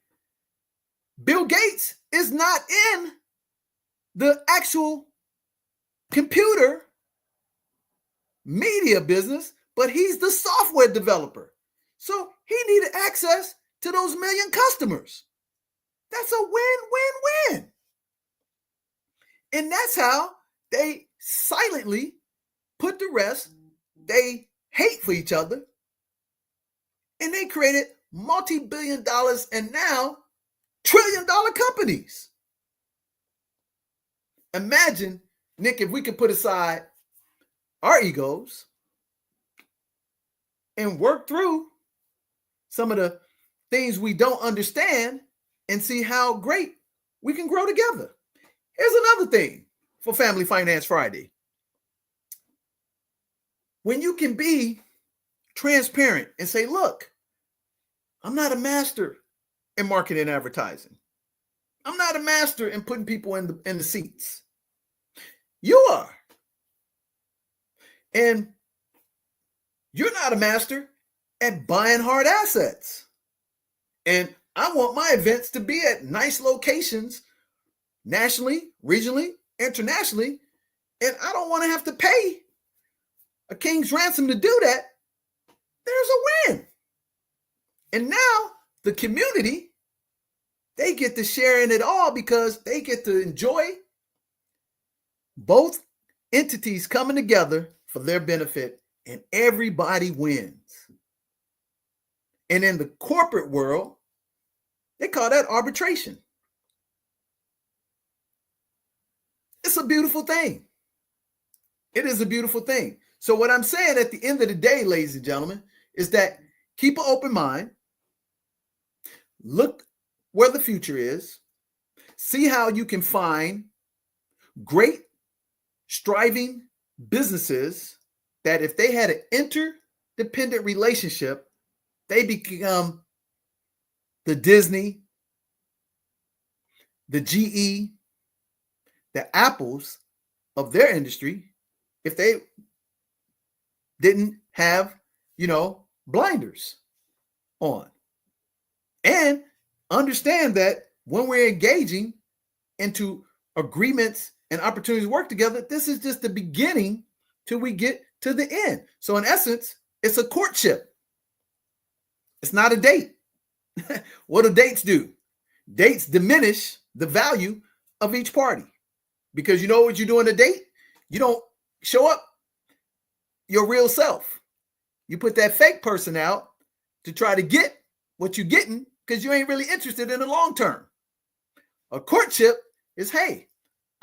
Bill Gates is not in the actual computer media business, but he's the software developer. So he needed access to those million customers. That's a win-win-win. And that's how they silently put the rest. They hate for each other. And they created multi-billion dollars and now trillion-dollar companies. Imagine, Nick, if we could put aside our egos and work through some of the things we don't understand and see how great we can grow together. Here's another thing for Family Finance Friday. When you can be transparent and say, look, I'm not a master in marketing and advertising. I'm not a master in putting people in the seats. You are. And you're not a master at buying hard assets. And I want my events to be at nice locations, nationally, regionally, internationally. And I don't want to have to pay a king's ransom to do that. There's a win. And now the community, they get to share in it all because they get to enjoy both entities coming together for their benefit, and everybody wins. And in the corporate world, They call that arbitration. It's a beautiful thing. It is a beautiful thing. So what I'm saying at the end of the day, ladies and gentlemen, is that keep an open mind. Look where the future is. See how you can find great, striving businesses that if they had an interdependent relationship, they become the Disney, the GE, the Apples of their industry if they didn't have, blinders on. And understand that when we're engaging into agreements and opportunities to work together, this is just the beginning till we get to the end. So in essence, it's a courtship. It's not a date. What do dates do? Dates diminish the value of each party. Because you know what you do on a date? You don't show up your real self. You put that fake person out to try to get what you're getting because you ain't really interested in the long term. A courtship is, hey,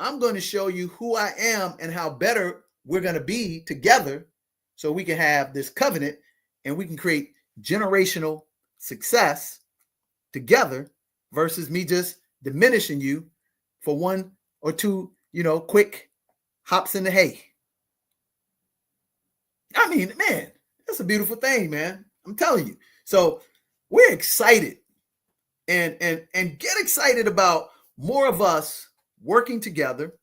I'm going to show you who I am and how better we're going to be together so we can have this covenant and we can create generational success together versus me just diminishing you for one or two, quick hops in the hay. I mean, man, that's a beautiful thing, man. I'm telling you. So we're excited and get excited about more of us working together,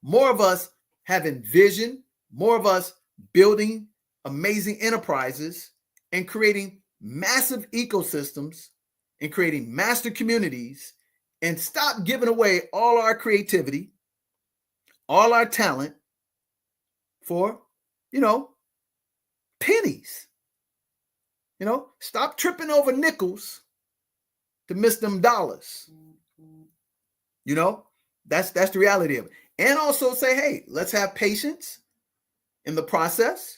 more of us having vision, more of us building amazing enterprises and creating massive ecosystems and creating master communities, and stop giving away all our creativity, all our talent for, pennies. Stop tripping over nickels to miss them dollars. That's the reality of it. And also say, hey, let's have patience in the process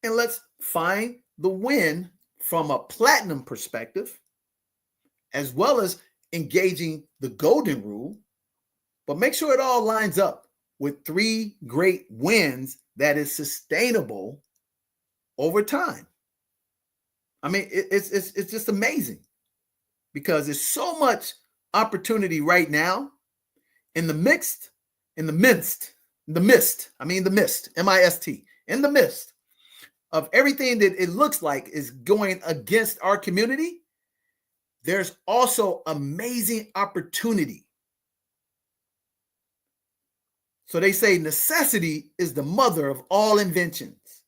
and let's find the win from a platinum perspective, as well as engaging the golden rule, but make sure it all lines up with 3 great wins that is sustainable over time. I mean, it's just amazing because there's so much opportunity right now in the mist, M-I-S-T, in the midst of everything that it looks like is going against our community. There's also amazing opportunity. So they say necessity is the mother of all inventions.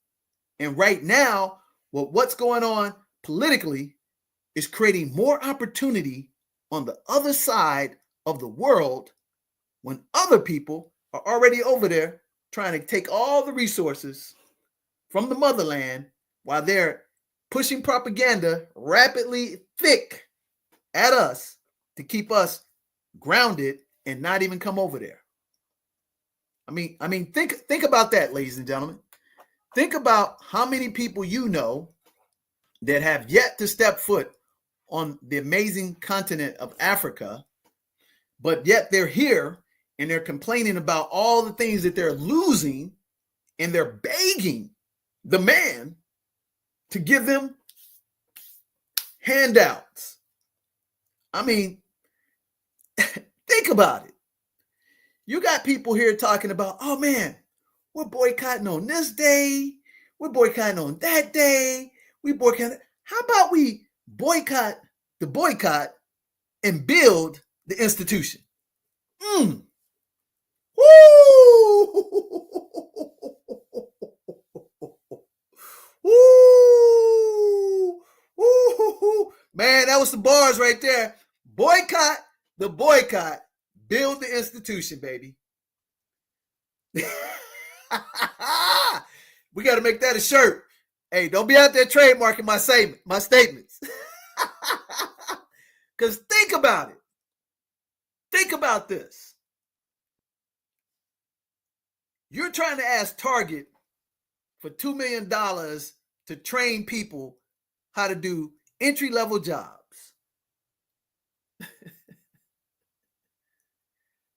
And right now, what's going on politically is creating more opportunity on the other side of the world when other people are already over there trying to take all the resources from the motherland while they're pushing propaganda rapidly thick at us to keep us grounded and not even come over there. I mean, think about that, ladies and gentlemen. Think about how many people that have yet to step foot on the amazing continent of Africa, but yet they're here and they're complaining about all the things that they're losing, and they're begging the man to give them handouts. I mean, think about it. You got people here talking about, oh man, we're boycotting on this day. We're boycotting on that day. We boycott. How about we boycott the boycott and build the institution? Woo! Woo! Woo! Man, that was the bars right there. Boycott the boycott. Build the institution, baby. We got to make that a shirt. Hey, don't be out there trademarking my statements. Because think about it. Think about this. You're trying to ask Target for $2 million to train people how to do entry-level jobs.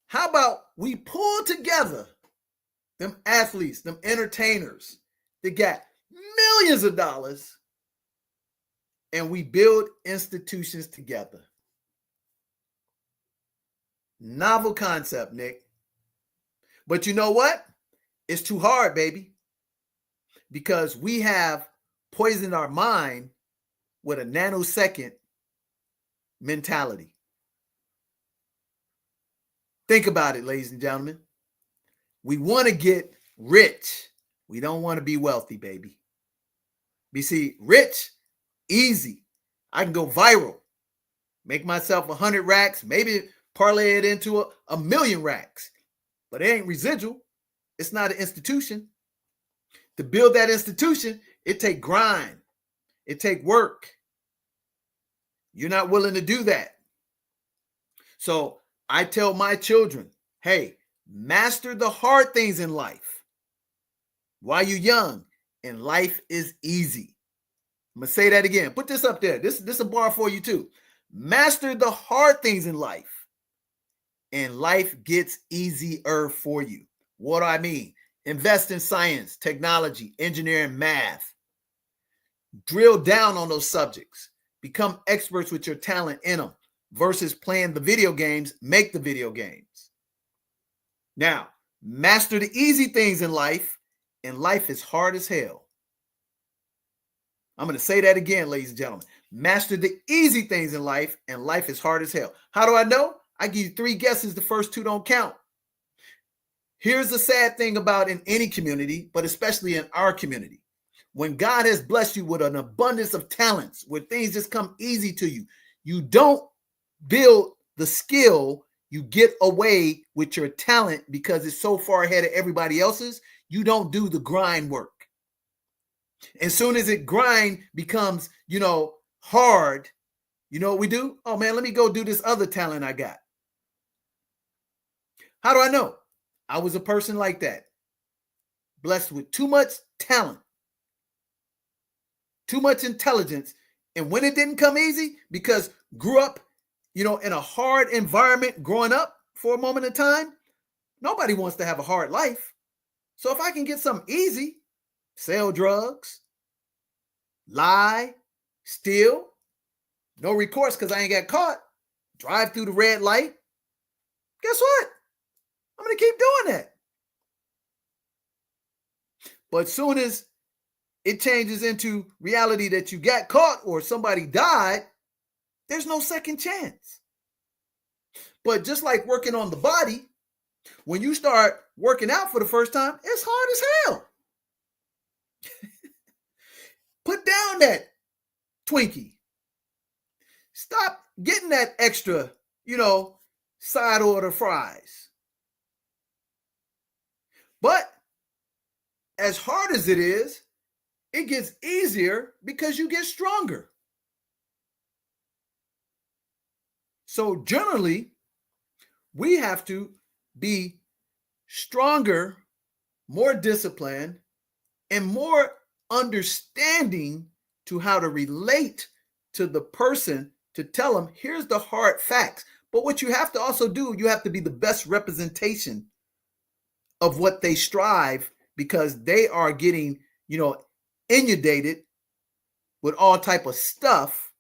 How about we pull together them athletes, them entertainers that got millions of dollars, and we build institutions together? Novel concept, Nick. But you know what? It's too hard, baby, because we have poisoned our mind with a nanosecond mentality. Think about it, ladies and gentlemen. We want to get rich. We don't want to be wealthy, baby. You see, rich, easy. I can go viral, make myself 100 racks, maybe parlay it into a million racks, but it ain't residual. It's not an institution. To build that institution, it take grind. It take work. You're not willing to do that. So I tell my children, hey, master the hard things in life while you're young, and life is easy. I'm going to say that again. Put this up there. This is a bar for you too. Master the hard things in life, and life gets easier for you. What do I mean? Invest in science, technology, engineering, math. Drill down on those subjects. Become experts with your talent in them versus playing the video games. Make the video games. Now, master the easy things in life, and life is hard as hell. I'm going to say that again, ladies and gentlemen. Master the easy things in life, and life is hard as hell. How do I know? I give you 3 guesses. The first 2 don't count. Here's the sad thing about in any community, but especially in our community. When God has blessed you with an abundance of talents, where things just come easy to you, you don't build the skill. You get away with your talent because it's so far ahead of everybody else's. You don't do the grind work. As soon as it grind becomes, hard, you know what we do? Oh man, let me go do this other talent I got. How do I know? I was a person like that, blessed with too much talent, too much intelligence. And when it didn't come easy, because grew up, in a hard environment growing up for a moment in time, nobody wants to have a hard life. So if I can get something easy, sell drugs, lie, steal, no recourse because I ain't got caught, drive through the red light, guess what? I'm going to keep doing that. But as soon as it changes into reality that you got caught or somebody died, there's no second chance. But just like working on the body, when you start working out for the first time, it's hard as hell. Put down that Twinkie. Stop getting that extra, side order fries. But as hard as it is, it gets easier because you get stronger. So generally, we have to be stronger, more disciplined, and more understanding to how to relate to the person to tell them, here's the hard facts. But what you have to also do, you have to be the best representation of what they strive, because they are getting, inundated with all type of stuff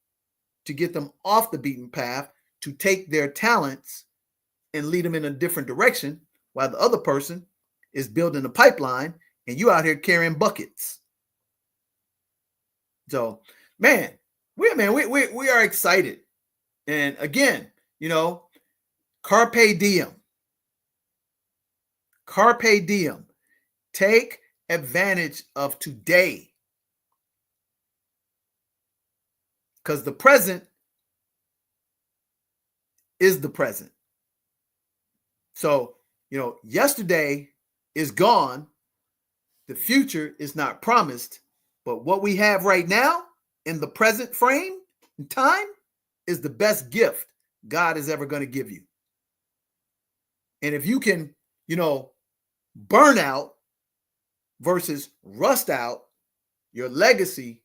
to get them off the beaten path, to take their talents and lead them in a different direction, while the other person is building a pipeline and you out here carrying buckets. So, we are excited. And again, Carpe Diem. Carpe Diem. Take advantage of today. Because the present is the present. So, yesterday is gone. The future is not promised. But what we have right now in the present frame in time is the best gift God is ever going to give you. And if you can, burn out versus rust out, your legacy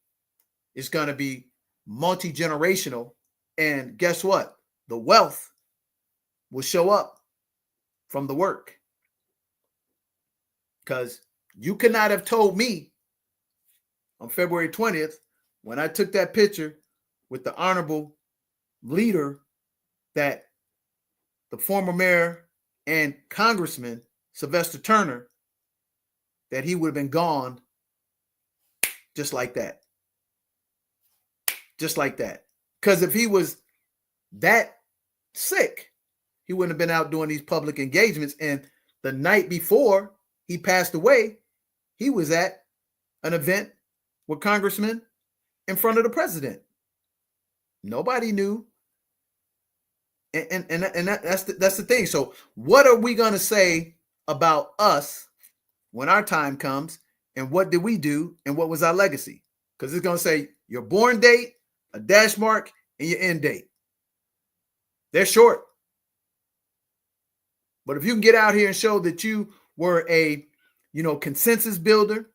is going to be multi-generational. And guess what? the wealth will show up from the work. Because you could not have told me on February 20th, when I took that picture with the honorable leader, that the former mayor and Congressman Sylvester Turner, that he would have been gone just like that. Just like that. Because if he was that sick, he wouldn't have been out doing these public engagements. And the night before he passed away, he was at an event with congressmen in front of the president. Nobody knew. And that's the thing. So what are we going to say about us when our time comes? And what did we do? And what was our legacy? Because it's going to say your born date, a dash mark, and your end date. They're short. But if you can get out here and show that you were a, consensus builder,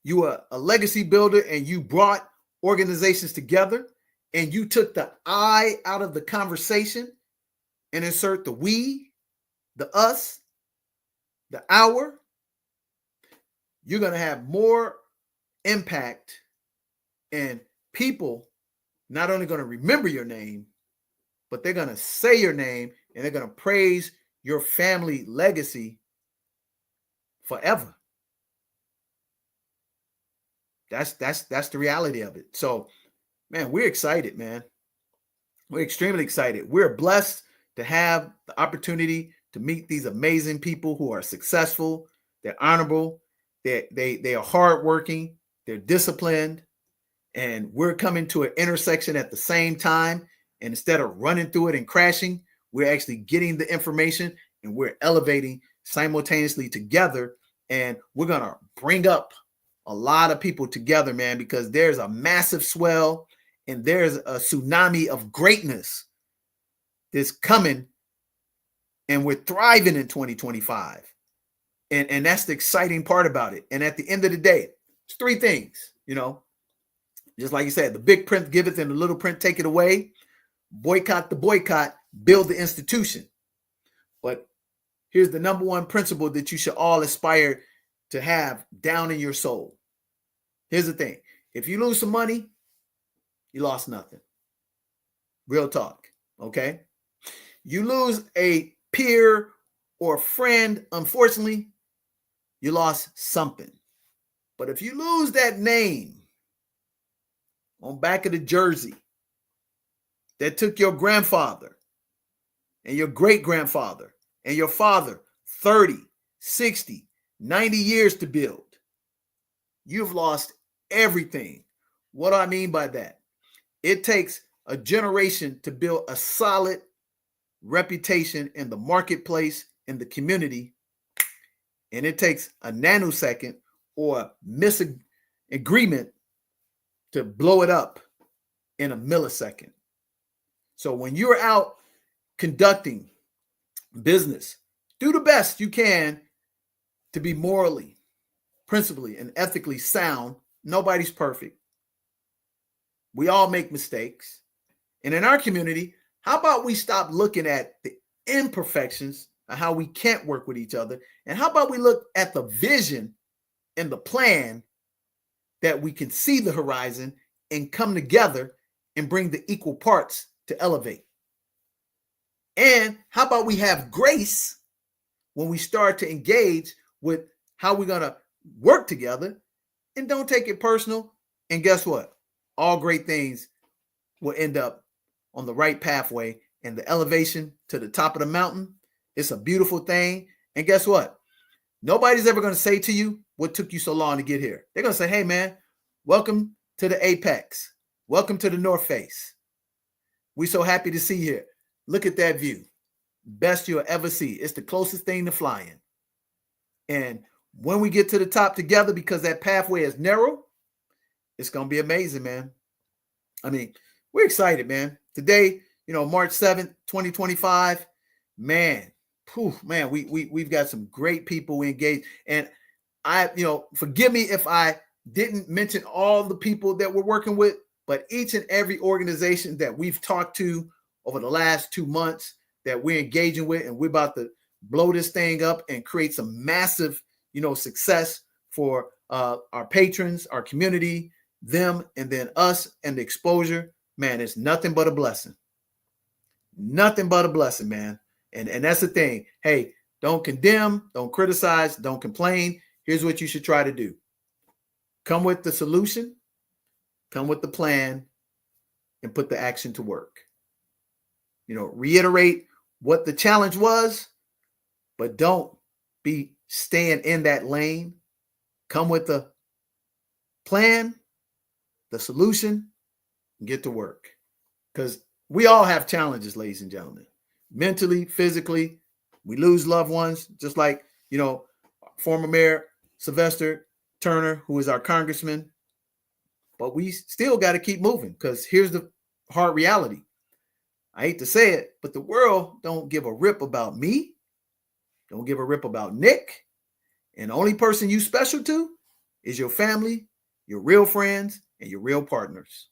you were a legacy builder, and you brought organizations together, and you took the I out of the conversation and insert the we, the us, the our, you're going to have more impact, and people not only going to remember your name, but they're going to say your name, and they're going to praise your family legacy forever. That's the reality of it. So, man, we're excited, man. We're extremely excited. We're blessed to have the opportunity to meet these amazing people who are successful. They're honorable. They are hardworking. They're disciplined. And we're coming to an intersection at the same time. And instead of running through it and crashing, we're actually getting the information and we're elevating simultaneously together. And we're going to bring up a lot of people together, man, because there's a massive swell and there's a tsunami of greatness that's coming, and we're thriving in 2025. And that's the exciting part about it. And at the end of the day, it's three things, just like you said, the big print giveth and the little print take it away. Boycott the boycott, build the institution. But here's the number one principle that you should all aspire to have down in your soul. Here's the thing. If you lose some money, you lost nothing. Real talk, okay? You lose a peer or friend, unfortunately, you lost something. But if you lose that name on back of the jersey that took your grandfather and your great-grandfather and your father 30, 60, 90 years to build, you've lost everything. What do I mean by that? It takes a generation to build a solid reputation in the marketplace, in the community, and it takes a nanosecond or a misagreement to blow it up in a millisecond. So when you're out conducting business, do the best you can to be morally, principally, and ethically sound. Nobody's perfect. We all make mistakes. And in our community, how about we stop looking at the imperfections of how we can't work with each other? And how about we look at the vision and the plan that we can see the horizon and come together and bring the equal parts to elevate? And how about we have grace when we start to engage with how we're going to work together, and don't take it personal. And guess what? All great things will end up on the right pathway, and the elevation to the top of the mountain. It's a beautiful thing. And guess what? Nobody's ever going to say to you, what took you so long to get here? They're going to say, hey, man, welcome to the Apex. Welcome to the North Face. We're so happy to see you here. Look at that view. Best you'll ever see. It's the closest thing to flying. And when we get to the top together, because that pathway is narrow, it's going to be amazing, man. I mean, we're excited, man. Today, March 7th, 2025, man, we've got some great people engaged. And forgive me if I didn't mention all the people that we're working with, but each and every organization that we've talked to over the last 2 months that we're engaging with, and we're about to blow this thing up and create some massive, success for our patrons, our community, them, and then us, and the exposure. Man, it's nothing but a blessing. Nothing but a blessing, man. And that's the thing. Hey, don't condemn, don't criticize, don't complain. Here's what you should try to do. Come with the solution, come with the plan, and put the action to work. Reiterate what the challenge was, but don't be staying in that lane. Come with the plan, the solution, and get to work. Because we all have challenges, ladies and gentlemen. Mentally, physically, we lose loved ones, just like, former Mayor Sylvester Turner, who is our congressman. But we still got to keep moving, because here's the hard reality. I hate to say it, but the world don't give a rip about me. Don't give a rip about Nick. And the only person you special to is your family, your real friends, and your real partners.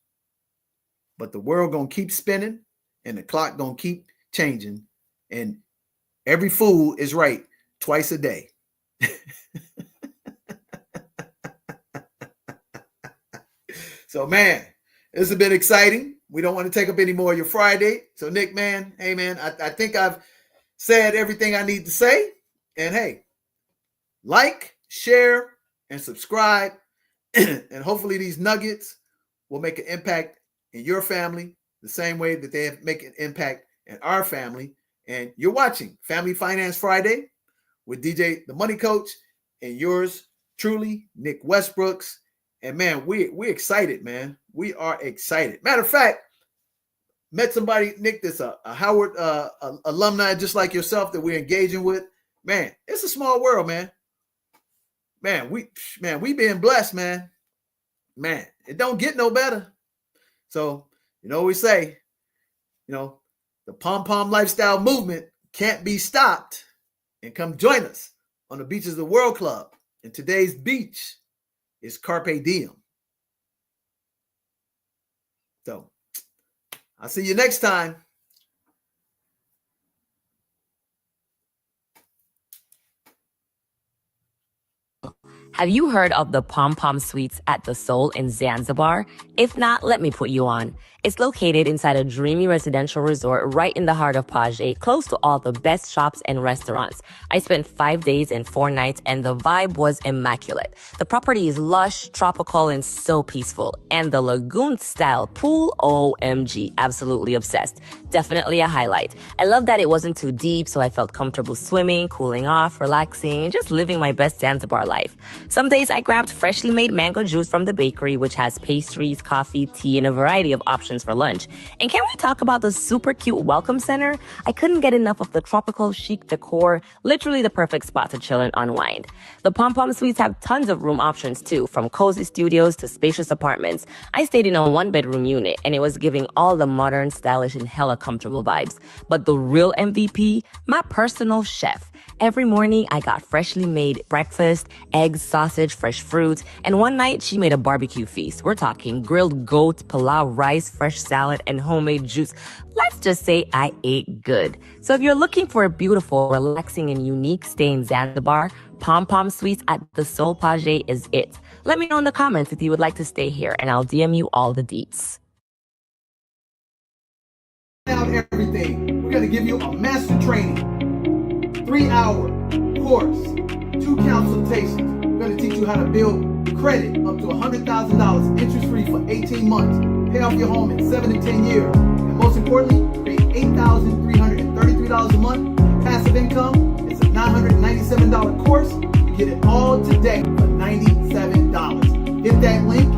But the world gonna keep spinning, and the clock gonna keep changing. And every fool is right twice a day. So, man, this has been exciting. We don't want to take up any more of your Friday. So, Nick, man, hey, man, I think I've said everything I need to say. And, hey, like, share, and subscribe. And hopefully these nuggets will make an impact in your family the same way that they make an impact in our family. And you're watching Family Finance Friday with DJ the Money Coach and yours truly, Nick Westbrooks. And man, we're excited, man. We are excited. Matter of fact, met somebody, Nick, that's a Howard alumni just like yourself that we're engaging with. Man, it's a small world, man. Man, we being blessed, man. Man, it don't get no better. So, we say, the pom-pom lifestyle movement can't be stopped. And come join us on the beaches of the World Club. And today's beach is Carpe Diem. So, I'll see you next time. Have you heard of the Pom Pom Suites at the Soul in Zanzibar? If not, let me put you on. It's located inside a dreamy residential resort right in the heart of Paje, close to all the best shops and restaurants. I spent 5 days and 4 nights and the vibe was immaculate. The property is lush, tropical, and so peaceful. And the lagoon-style pool, OMG, absolutely obsessed. Definitely a highlight. I love that it wasn't too deep, so I felt comfortable swimming, cooling off, relaxing, and just living my best Zanzibar life. Some days I grabbed freshly made mango juice from the bakery, which has pastries, coffee, tea, and a variety of options for lunch. And can we talk about the super cute welcome center? I couldn't get enough of the tropical chic decor, literally the perfect spot to chill and unwind. The Pom Pom Suites have tons of room options too, from cozy studios to spacious apartments. I stayed in a 1-bedroom unit and it was giving all the modern, stylish, and hella comfortable vibes. But the real MVP, my personal chef. Every morning, I got freshly made breakfast, eggs, sausage, fresh fruit, and one night she made a barbecue feast. We're talking grilled goat, pilau rice, fresh salad, and homemade juice. Let's just say I ate good. So if you're looking for a beautiful, relaxing, and unique stay in Zanzibar, Pom Pom Suites at the Soul Paje is it. Let me know in the comments if you would like to stay here, and I'll DM you all the deets. Out everything. We're going to give you a master training. 3-hour course, 2 consultations. We're going to teach you how to build credit up to $100,000 interest-free for 18 months. Pay off your home in 7 to 10 years. And most importantly, create $8,333 a month. Passive income. It's a $997 course. You get it all today for $97. Hit that link